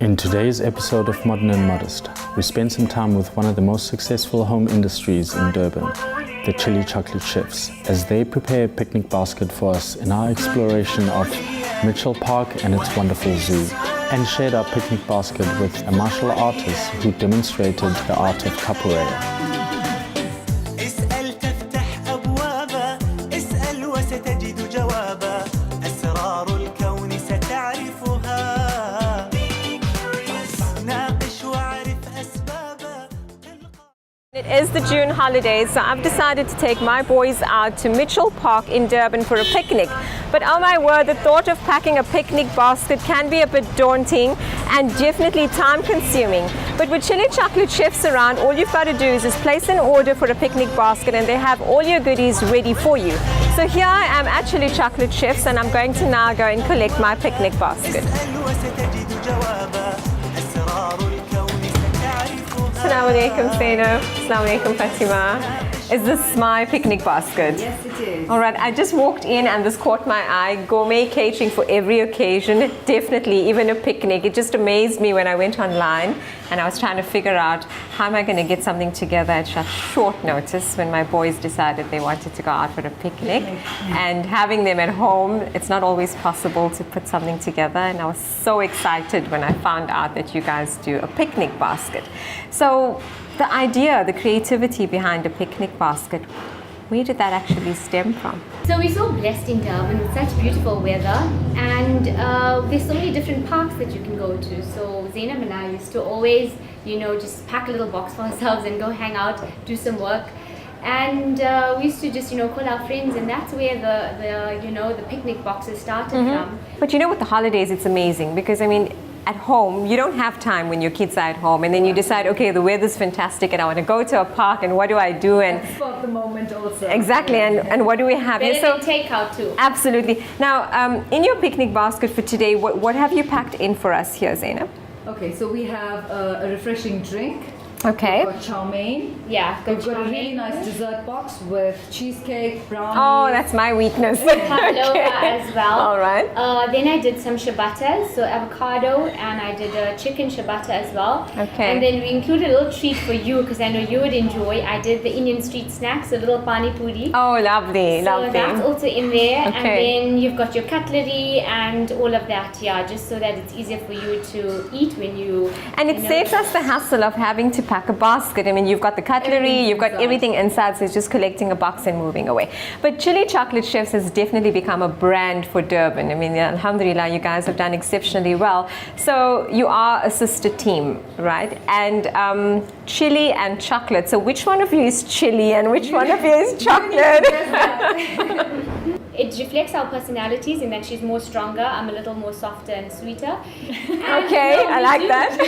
In today's episode of Modern and Modest, we spend some time with one of the most successful home industries in Durban, the Chili Chocolate Chefs, as they prepare a picnic basket for us in our exploration of Mitchell Park and its wonderful zoo, and shared our picnic basket with a martial artist who demonstrated the art of capoeira. It is the June holidays, so I've decided to take my boys out to Mitchell Park in Durban for a picnic. But oh my word, the thought of packing a picnic basket can be a bit daunting and definitely time consuming. But with Chili Chocolate Chefs around, all you've got to do is place an order for a picnic basket and they have all your goodies ready for you. So here I am at Chili Chocolate Chefs and I'm going to now go and collect my picnic basket. Assalamu alaikum Zainab. Assalamu alaikum Fatima. Is this my picnic basket? Yes, it is. All right, I just walked in and this caught my eye. Gourmet catering for every occasion, definitely, even a picnic. It just amazed me when I went online and I was trying to figure out how am I going to get something together at such short notice when my boys decided they wanted to go out for a picnic. And having them at home, it's not always possible to put something together. And I was so excited when I found out that you guys do a picnic basket. So the idea, the creativity behind a picnic basket, where did that actually stem from? So we're so blessed in Durban with such beautiful weather, and there's so many different parks that you can go to. So Zainab and I used to always, just pack a little box for ourselves and go hang out, do some work. And we used to just, call our friends, and that's where the picnic boxes started from. But with the holidays, it's amazing because, at home, you don't have time when your kids are at home, and then you decide, okay, the weather's fantastic and I want to go to a park, and what do I do? And spot the moment also. Exactly, and what do we have here? So takeout too. Absolutely. Now, in your picnic basket for today, what have you packed in for us here, Zainab? Okay, so we have a refreshing drink. Okay. We've got chow mein. Yeah, We've got a really nice dessert box with cheesecake, brownies. Oh, that's my weakness. Pavlova as well. All right. Then I did some ciabattas, so avocado, and I did a chicken ciabatta as well. Okay. And then we included a little treat for you because I know you would enjoy. I did the Indian street snacks, a little pani puri. Oh, lovely, So lovely. that's also in there. Okay. And then you've got your cutlery and all of that, just so that it's easier for you to eat when you... And it saves us the hassle of having to pack a basket. You've got the cutlery, you've got everything inside, so it's just collecting a box and moving away. But Chili Chocolate Chefs has definitely become a brand for Durban. Alhamdulillah, you guys have done exceptionally well. So you are a sister team, right? And chili and chocolate. So which one of you is chili and which one of you is chocolate? It reflects our personalities in that she's more stronger, I'm a little more softer and sweeter. Okay, I like that.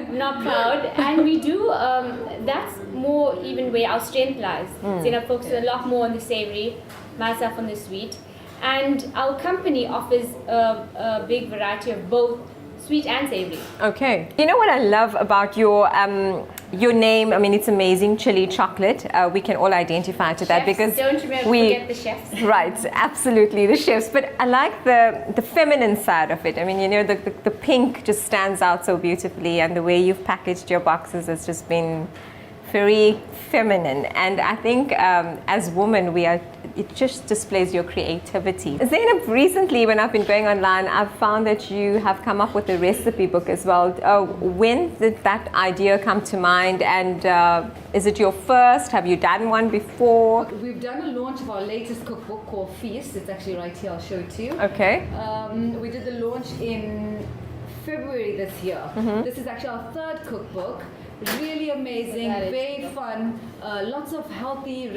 I'm not proud. And we do, that's more even where our strength lies. Zainab focuses a lot more on the savory, myself on the sweet. And our company offers a big variety of both sweet and savory. Okay. You know what I love about your name? It's amazing, Chili Chocolate. We can all identify to that Chefs, because don't forget the chefs. Right, absolutely, the chefs. But I like the feminine side of it. The pink just stands out so beautifully, and the way you've packaged your boxes has just been very feminine. And I think as women, it just displays your creativity. Zainab, recently when I've been going online, I've found that you have come up with a recipe book as well. When did that idea come to mind, and is it your first? Have you done one before? We've done a launch of our latest cookbook called Feast. It's actually right here, I'll show it to you. Okay. We did the launch in February this year. This is actually our third cookbook. Really amazing, very fun, lots of healthy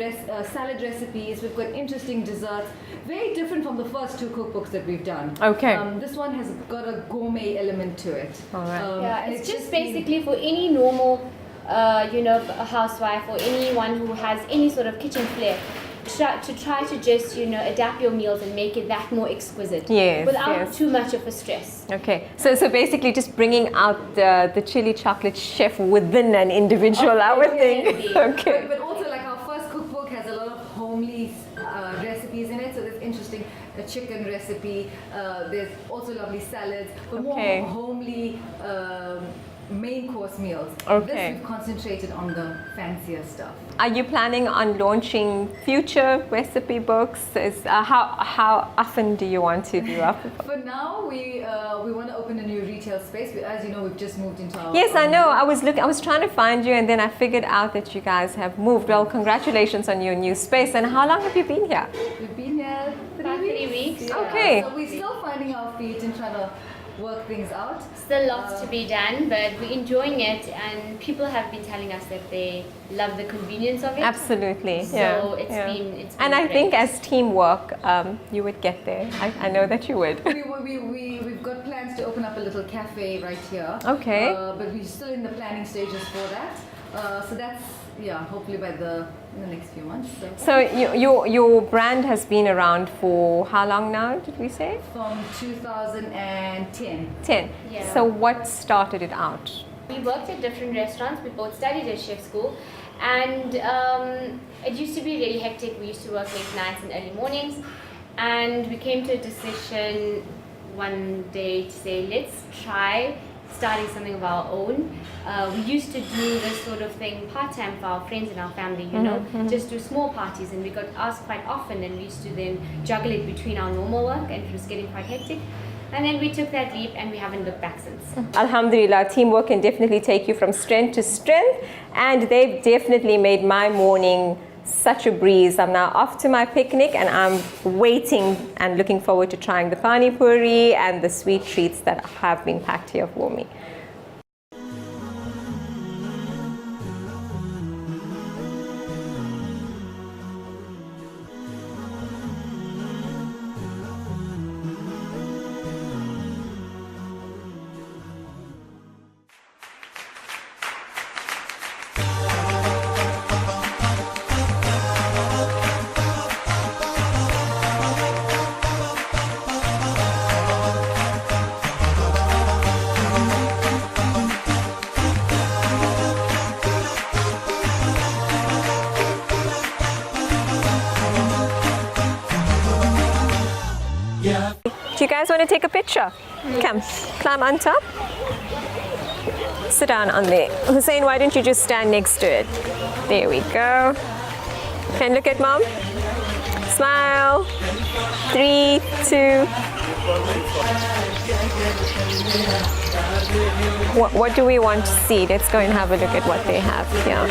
salad recipes. We've got interesting desserts, very different from the first two cookbooks that we've done. Okay. This one has got a gourmet element to it. All right. It's just basically for any normal, a housewife or anyone who has any sort of kitchen flair. Try to just adapt your meals and make it that more exquisite without too much of a stress. Okay, so basically just bringing out the Chili Chocolate Chef within an individual, I would think. Okay. But also, like, our first cookbook has a lot of homely recipes in it, so there's interesting chicken recipe. There's also lovely salads, but Okay. more homely main course meals. Okay. This we've concentrated on the fancier stuff. Are you planning on launching future recipe books? How often do you want to do up? For now, we want to open a new retail space. As you know, we've just moved into our Yes, I own know. I was trying to find you, and then I figured out that you guys have moved. Well, congratulations on your new space. And how long have you been here? We've been here About 3 weeks. Yeah. Okay. So we're still finding our feet and trying to work things out. Still lots to be done, but we're enjoying it, and people have been telling us that they love the convenience of it. Absolutely. So yeah. it's yeah. been And I great. think as teamwork, you would get there. I know that you would. We've got plans to open up a little cafe right here. Okay. But we're still in the planning stages for that. So that's, hopefully in the next few months. So your brand has been around for how long now, did we say? From 2010. 10. Yeah. So what started it out? We worked at different restaurants. We both studied at chef school, and it used to be really hectic. We used to work late nights and early mornings, and we came to a decision one day to say, let's try starting something of our own. We used to do this sort of thing part-time for our friends and our family, you know, just do small parties, and we got asked quite often, and we used to then juggle it between our normal work, and it was getting quite hectic. And then we took that leap, and we haven't looked back since. Alhamdulillah, teamwork can definitely take you from strength to strength, and they've definitely made my morning such a breeze. I'm now off to my picnic, and I'm waiting and looking forward to trying the pani puri and the sweet treats that have been packed here for me. Do you guys want to take a picture? Come, climb on top. Sit down on there. Hussein, why don't you just stand next to it? There we go. Can look at mom. Smile. 3, 2. What do we want to see? Let's go and have a look at what they have here.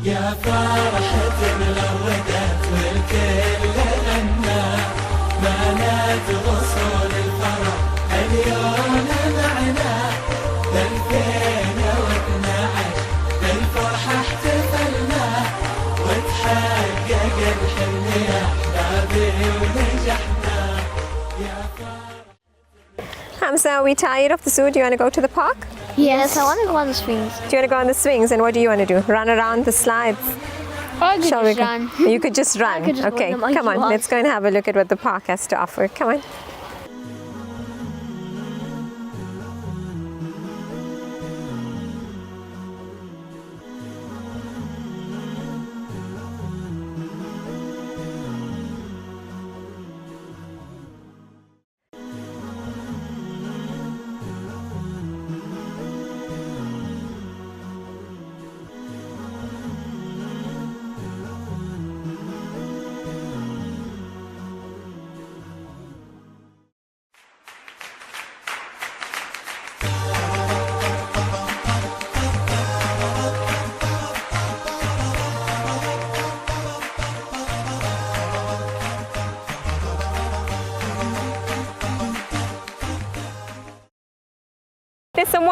يا فرحة ملودت والكل غنى بنات غصون الفرح اليوم معنا 2012 بالفرحة احتفلنا وتحقق الحلم يا أحبابي ونجحنا يا Hamza, are we tired of the zoo? Do you want to go to the park? Yes, I want to go on the swings. Do you want to go on the swings? And what do you want to do? Run around the slides? I could Shall we just go? run. You could just run. could just go on Okay, the monkey come on. bars. Let's go and have a look at what the park has to offer. Come on.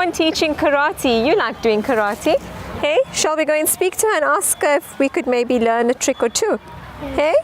one teaching karate. You like doing karate. Hey, shall we go and speak to her and ask her if we could maybe learn a trick or two? Hey?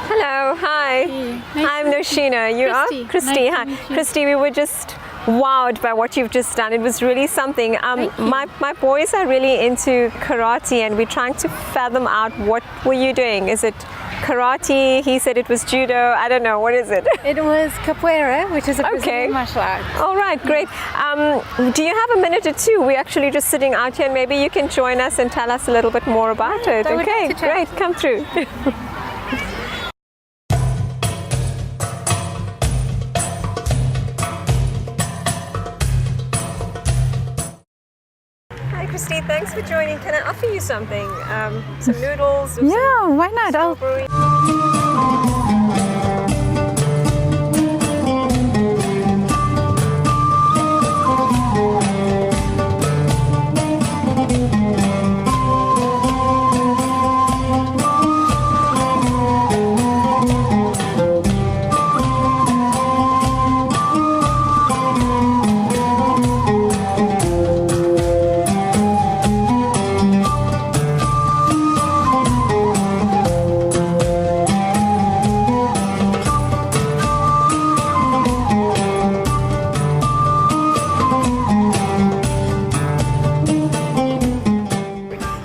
Hello, hi. I'm Noshina. You Christy. are? Christy, Nice hi. to meet you. Christy, we were just wowed by what you've just done. It was really something. My boys are really into karate and we're trying to fathom out what were you doing? Is it karate? He said it was judo. I don't know. What is it? It was capoeira, which is a Brazilian martial art. All right, great. Do you have a minute or two? We're actually just sitting out here and maybe you can join us and tell us a little bit more about it. I would Okay, love to chat. great. Come through. Hi, Christy. Thanks for joining. Can I offer you something? Some noodles? Or Yeah, why not? some strawberry?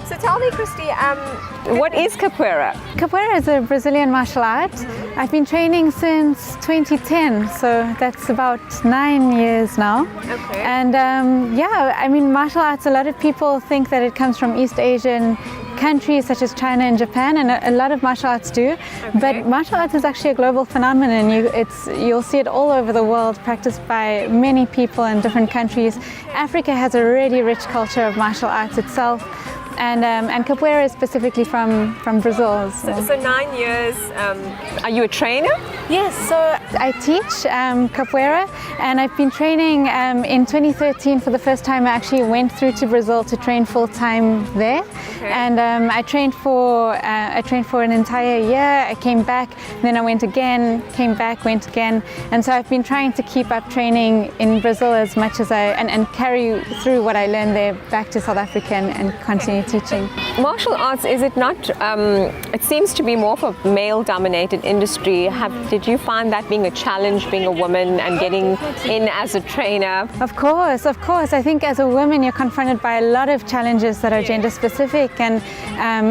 So tell me, Christy, what is capoeira? Capoeira is a Brazilian martial art. I've been training since 2010, so that's about 9 years now. Okay. And yeah, I mean, martial arts, a lot of people think that it comes from East Asian countries such as China and Japan, and a lot of martial arts do. But martial arts is actually a global phenomenon. You'll see it all over the world, practiced by many people in different countries. Africa has a really rich culture of martial arts itself. And capoeira is specifically from Brazil. So 9 years. Are you a trainer? Yes, so I teach capoeira, and I've been training in 2013 for the first time. I actually went through to Brazil to train full time there, and I trained for an entire year. I came back, then I went again, came back, went again, and so I've been trying to keep up training in Brazil as much as and carry through what I learned there back to South Africa and continue teaching. Martial arts, is it not, it seems to be more of a male-dominated industry. Did you find that being a challenge, being a woman and getting in as a trainer? Of course. I think as a woman you're confronted by a lot of challenges that are gender specific, and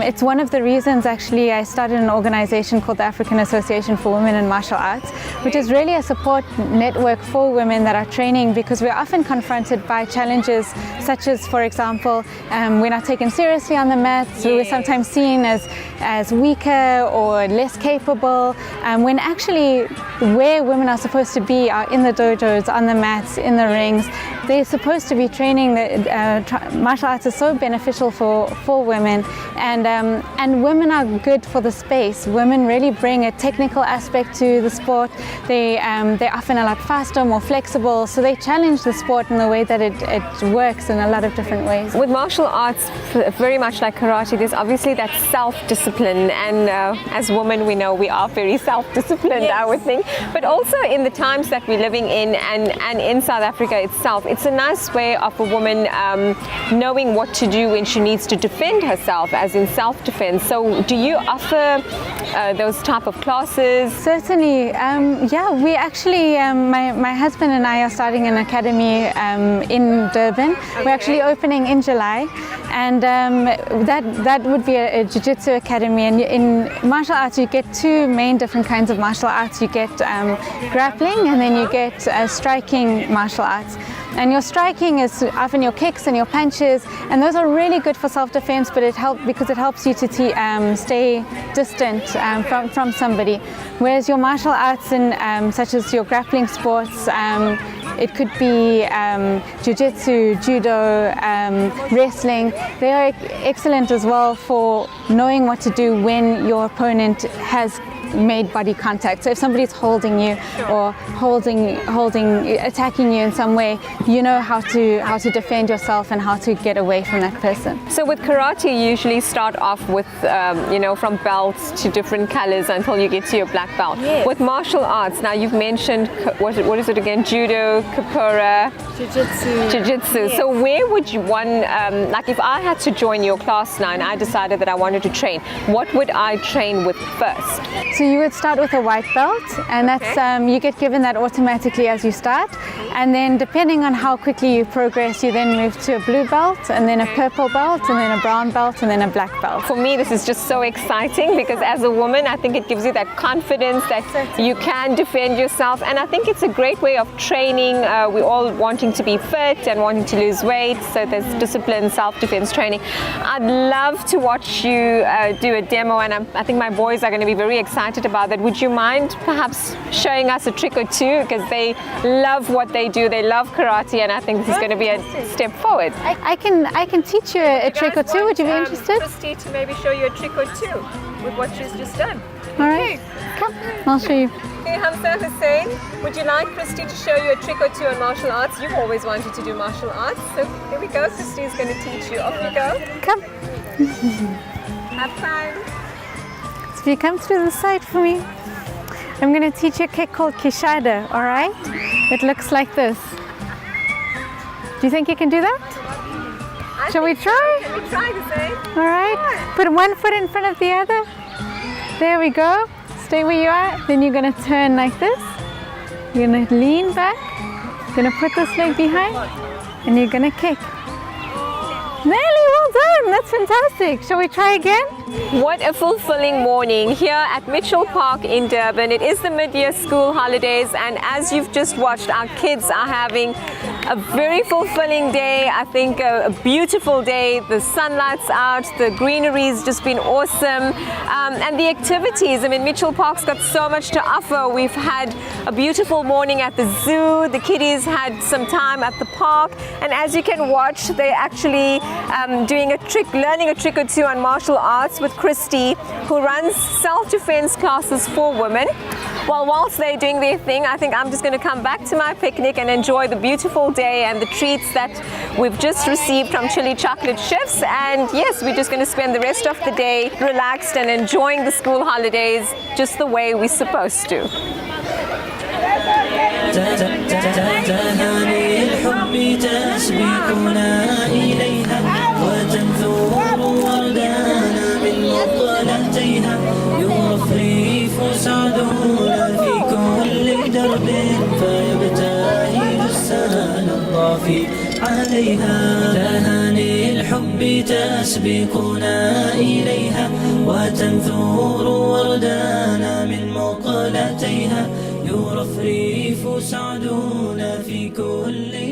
it's one of the reasons actually I started an organization called the African Association for Women in Martial Arts, which is really a support network for women that are training, because we're often confronted by challenges such as, for example, we're not taken seriously on the mats, we're sometimes seen as weaker or less capable, when actually where women are supposed to be are in the dojos, on the mats, in the rings. They're supposed to be training. Martial arts is so beneficial for women, and women are good for the space. Women really bring a technical aspect to the sport. They're often a lot faster, more flexible, so they challenge the sport in the way that it works in a lot of different ways. With martial arts, very much like karate, there's obviously that self-discipline, and as women we know we are very self-disciplined, I would think, but also in the times that we're living in and in South Africa itself, it's a nice way of a woman knowing what to do when she needs to defend herself, as in self-defense. So do you offer those type of classes? Certainly, yeah, we actually, my husband and I are starting an academy in Durban. We're actually opening in July, and that would be a jiu-jitsu academy. And in martial arts you get two main different kinds of martial arts. You get grappling, and then you get striking martial arts. And your striking is often your kicks and your punches, and those are really good for self-defense, but it helps you to stay distant from somebody. Whereas your martial arts, such as your grappling sports, it could be jiu-jitsu, judo, wrestling. They are excellent as well for knowing what to do when your opponent has made body contact. So if somebody's holding you or attacking you in some way, you know how to defend yourself and how to get away from that person. So with karate, you usually start off with, from belts to different colors until you get to your black belt. Yes. With martial arts, now you've mentioned, what is it again? Judo, capoeira, jiu-jitsu. Yes. So where would you like if I had to join your class now and I decided that I wanted to train, what would I train with first? So you would start with a white belt, and that's you get given that automatically as you start, and then depending on how quickly you progress, you then move to a blue belt, and then a purple belt, and then a brown belt, and then a black belt. For me, this is just so exciting because as a woman, I think it gives you that confidence that you can defend yourself, and I think it's a great way of training. We're all wanting to be fit and wanting to lose weight, so there's discipline, self-defense training. I'd love to watch you do a demo, and I think my boys are going to be very excited about that. Would you mind perhaps showing us a trick or two, because they love what they do, they love karate, and I think this is going to be a step forward. I can teach you a trick or two. Would you be interested? Christy to maybe show you a trick or two with what she's just done. All right, come, I'll show you. Hey Hamza Hussein, would you like Christy to show you a trick or two on martial arts? You've always wanted to do martial arts, so here we go. Christy is going to teach you. Off you go. Come. Have fun. So if you come through the side for me, I'm going to teach you a kick called kishada, all right? It looks like this. Do you think you can do that? Shall we try? Can we try the same? All right. Put one foot in front of the other. There we go. Stay where you are. Then you're going to turn like this. You're going to lean back. You're going to put this leg behind. And you're going to kick. Nelly, well done. That's fantastic. Shall we try again? What a fulfilling morning here at Mitchell Park in Durban. It is the mid-year school holidays, and as you've just watched, our kids are having a very fulfilling day. I think a beautiful day. The sunlight's out, the greenery's just been awesome, and the activities. I mean, Mitchell Park's got so much to offer. We've had a beautiful morning at the zoo. The kiddies had some time at the park, and as you can watch, they're actually learning a trick or two on martial arts with Christy, who runs self-defense classes for women. Well, whilst they're doing their thing, I think I'm just going to come back to my picnic and enjoy the beautiful day and the treats that we've just received from Chili Chocolate Chefs. And yes, we're just going to spend the rest of the day relaxed and enjoying the school holidays just the way we're supposed to. تهاني الحب تسبقنا إليها وتنثور وردانا من مطلعتيها يرفرف سعدنا في كل درب فيبتهج السهل الضافي عليها تهاني الحب تسبقنا إليها وتنثور وردانا من مقلتيها يرفرف سعدنا في كل